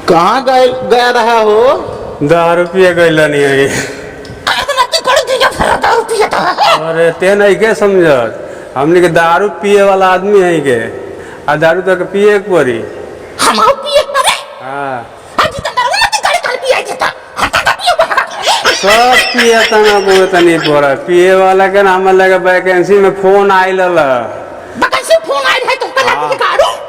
कहाँ गया रहा हो? दारू पिए गईला नहीं है। अरे ते नहीं के समझत, हमने के दारू पिए वाला आदमी है के, आ दारू तक पिए के पड़ी। हाँ सब पिए तना बोए तनी पड़ा पिए वाला के नाम लगे वैकेंसी में फोन आइल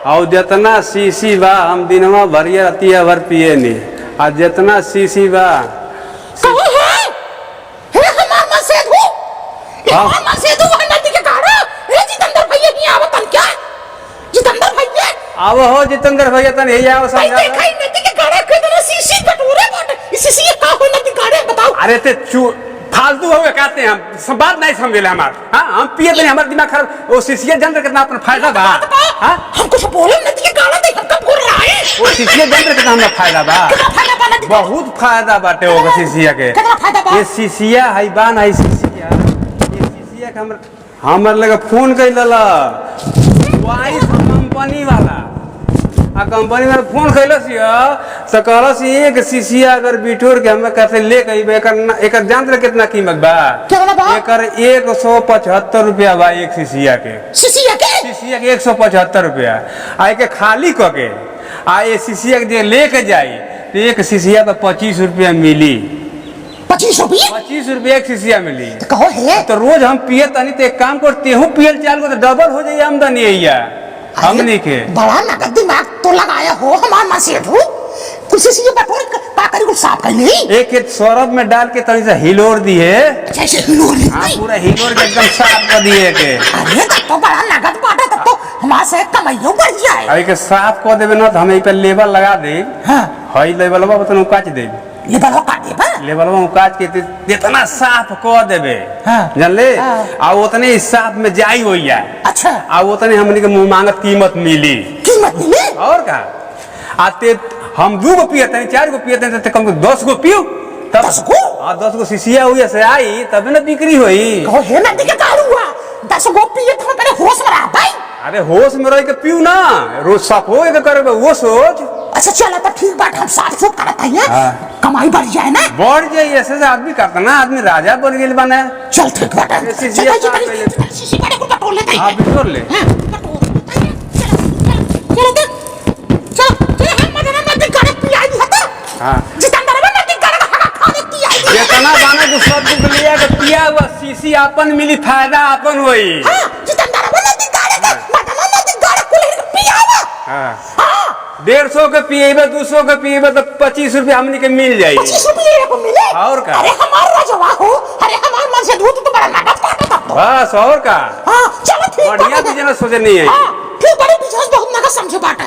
और जितना सीसी बा हम दिनवा भरिया रतिया भर पिए नहीं, आ जितना सीसी बा अब हो जितेंद्र भैया तन यही आओ समझा। अरे ते फालतू हो गए कहते हैं, हम सब बात नहीं समझे हमार। हाँ हम पिए नहीं, हमारा दिमाग खराब। वो सीसीए जंत्र कितना अपना फायदा बा। हाँ हम कुछ बोले नहीं कि गाना दे हम कब बोल रहा है। वो सीसीए जंत्र कितना हमारा फायदा बा, बहुत फायदा बाटे वो सीसीए के। ये सीसीया है बान है सीसीया, ये सीसीया के हमर लगे फोन कैलला वाइस कंपनी वाला, आ कंपनी में फोन कैलस तो कहलस एक सीसिया अगर बिठोर के हमें कैसे ले गई एक जानते कितना कीमत बा? एकर 175 रुपया बा एक सीसिया के। सीसिया के 175 रुपया आ के खाली क के आ ये सीसिया के लेके जाई तो एक सीसिया तो 25 रुपया मिली। 25 रुपया एक सीसिया मिली। तो कहो है तो रोज हम पिए तनी तो एक काम करते हूँ पियल चाल को तो डबल हो जाए आमदनी है हमने के। बड़ा नगद दिमाग तो लगाया हो हमार मसीद हो कुछ से पेट्रोल पाकर को साफ कर नहीं एक सौरभ में डाल के तनी से हिलोर दी है। जैसे हिलोर दी हां पूरा हिलोर के एकदम साफ कर दिए के। अरे तब तो बड़ा नगद बाटा, तब तो हमारे से कमाइयो बढ़ जाए। अरे के साफ कर देबे ना तो हम ए पे लेबल लगा दे। हां हई लेबलवा बतन काट दे, लेबलवा काट देबे, लेबलवा काट के जितना साफ कर देबे जानले आ उतने साफ में जाई होइया। अच्छा आ उतने हमनी के मुंह मांगत कीमत मिली और का। आते हम 2 गो पिए तनी 4 गो पिए तनी तो कम 10 गो पियो तब 10 गो। हां 10 गो सीसिया हुई से आई तब ना बिक्री होई। कहो हे ना दिखे का हुआ 10 गो पिए तो पहले होश में रह भाई। अरे होश में रह के पियो ना, रोज साफ होए के करबे वो सोच। अच्छा चलो तो ठीक बात, हम साथ साथ करत है कमाई बढ़ जाए ना, बढ़ जाए ऐसे से आदमी करता ना, आदमी राजा बन गेल बने। चल ठीक बात है सीसिया सीसी बड़े को पटोल लेते हैं। हां बिटोर ले चलो चलो जितना बाने को सब कुछ लिया के पिया हुआ सीसी अपन मिली फायदा अपन होई। हां जितना बने दिगाड़े के बटना न दिगाड़े कुल पिया हुआ। हां 150 के पिएबे 200 के पिएबे तो 25 रुपया हमनी के मिल जाई। 25 रुपया को मिले और का। अरे हमार राजवा हो, अरे हमार मन से दूध तो बड़ा नगद पाता तब बस और का। हां चलो ठीक बढ़िया बिजनेस सोचे नहीं है। हां ठीक बड़ी बिजनेस बहुत नगद समझे बात है।